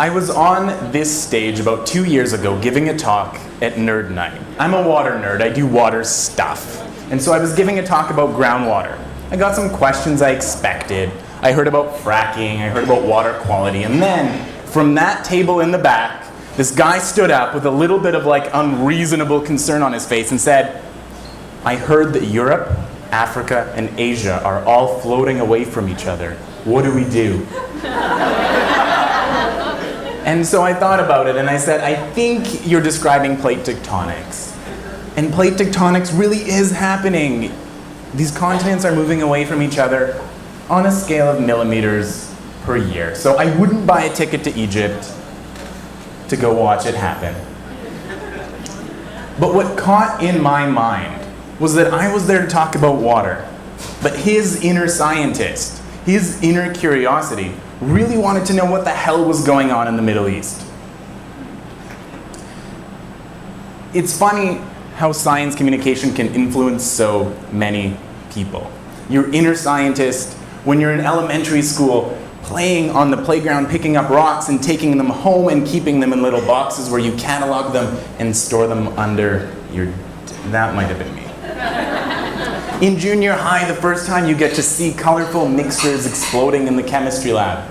I was on this stage about 2 years ago giving a talk at Nerd Night. I'm a water nerd, I do water stuff. And so I was giving a talk about groundwater. I got some questions I expected. I heard about fracking, I heard about water quality, and then from that table in the back, this guy stood up with a little bit of like unreasonable concern on his face and said, I heard that Europe, Africa, and Asia are all floating away from each other. What do we do? And so I thought about it and I said, I think you're describing plate tectonics. And plate tectonics really is happening. These continents are moving away from each other on a scale of millimeters per year. So I wouldn't buy a ticket to Egypt to go watch it happen. But what caught in my mind was that I was there to talk about water, but his inner scientist, his inner curiosity, really wanted to know what the hell was going on in the Middle East. It's funny how science communication can influence so many people. Your inner scientist, when you're in elementary school, playing on the playground, picking up rocks and taking them home and keeping them in little boxes where you catalog them and store them under your... That might have been me. In junior high, the first time you get to see colorful mixtures exploding in the chemistry lab.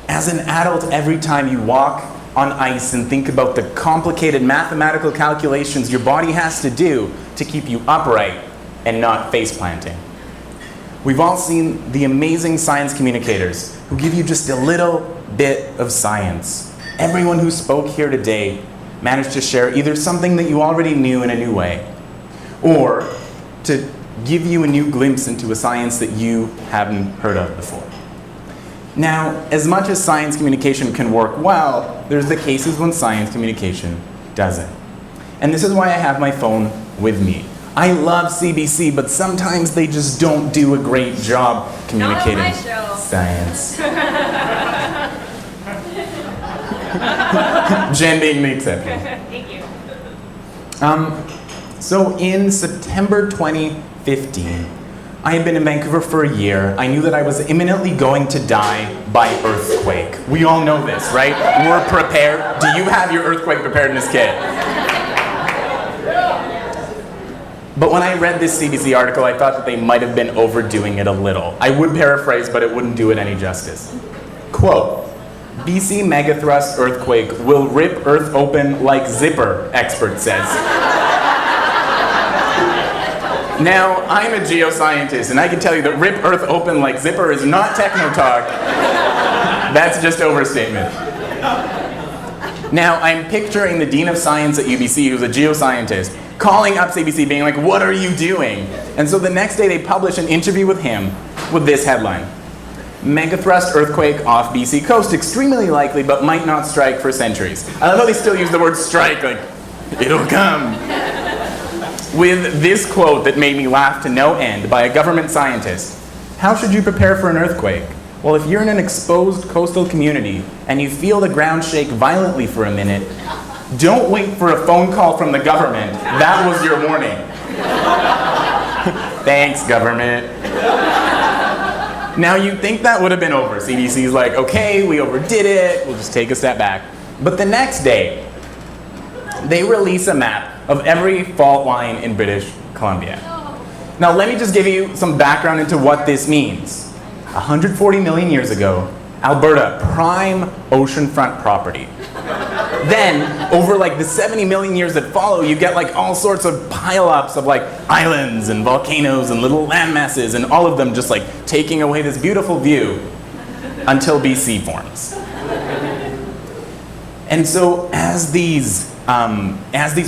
As an adult, every time you walk on ice and think about the complicated mathematical calculations your body has to do to keep you upright and not face planting. We've all seen the amazing science communicators who give you just a little bit of science. Everyone who spoke here today managed to share either something that you already knew in a new way, or to give you a new glimpse into a science that you haven't heard of before. Now, as much as science communication can work well, there's the cases when science communication doesn't. And this is why I have my phone with me. I love CBC, but sometimes they just don't do a great job communicating science. Jen being the exception. Thank you. So in September 2015, I had been in Vancouver for a year. I knew that I was imminently going to die by earthquake. We all know this, right? We're prepared. Do you have your earthquake preparedness kit? But when I read this CBC article, I thought that they might have been overdoing it a little. I would paraphrase, but it wouldn't do it any justice. Quote, BC megathrust earthquake will rip Earth open like zipper, expert says. Now, I'm a geoscientist, and I can tell you that rip Earth open like zipper is not techno-talk. That's just overstatement. Now, I'm picturing the Dean of Science at UBC, who's a geoscientist, calling up CBC being like, what are you doing? And so the next day they publish an interview with him with this headline. Megathrust earthquake off BC coast, extremely likely, but might not strike for centuries. I love how they still use the word strike, like, it'll come. With this quote that made me laugh to no end by a government scientist. How should you prepare for an earthquake? Well, if you're in an exposed coastal community and you feel the ground shake violently for a minute, don't wait for a phone call from the government. That was your warning. Thanks, government. Now, you'd think that would have been over. CDC's like, okay, we overdid it. We'll just take a step back. But the next day, they release a map of every fault line in British Columbia. Now, let me just give you some background into what this means. 140 million years ago, Alberta, prime oceanfront property. Then, over like the 70 million years that follow, you get like all sorts of pile-ups of like islands and volcanoes and little land masses, and all of them just like taking away this beautiful view until BC forms. And so as these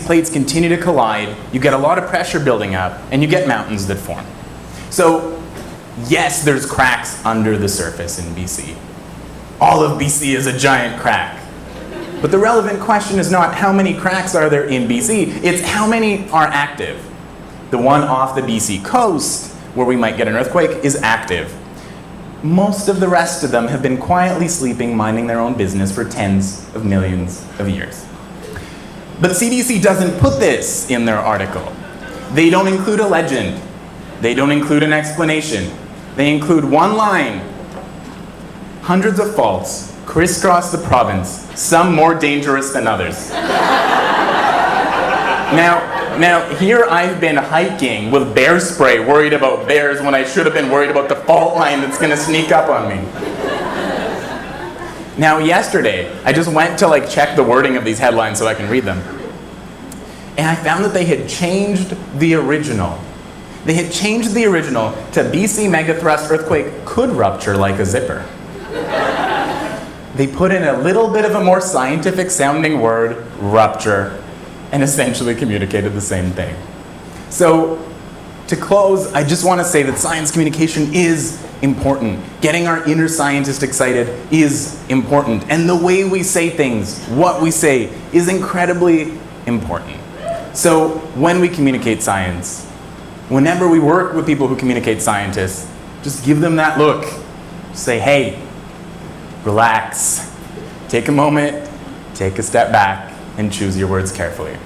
plates continue to collide, you get a lot of pressure building up, and you get mountains that form. So yes, there's cracks under the surface in BC. All of BC is a giant crack. But the relevant question is not how many cracks are there in BC, it's how many are active. The one off the BC coast, where we might get an earthquake, is active. Most of the rest of them have been quietly sleeping, minding their own business for tens of millions of years. But CDC doesn't put this in their article. They don't include a legend. They don't include an explanation. They include one line. Hundreds of faults crisscross the province, some more dangerous than others. Now, here I've been hiking with bear spray, worried about bears when I should have been worried about the fault line that's going to sneak up on me. Now, yesterday, I just went to check the wording of these headlines so I can read them. And I found that they had changed the original. They had changed the original to BC megathrust earthquake could rupture like a zipper. They put in a little bit of a more scientific sounding word, rupture, and essentially communicated the same thing. So, to close, I just want to say that science communication is important. Getting our inner scientist excited is important. And the way we say things, what we say, is incredibly important. So, when we communicate science, whenever we work with people who communicate scientists, just give them that look. Say, hey, relax. Take a moment, take a step back, and choose your words carefully.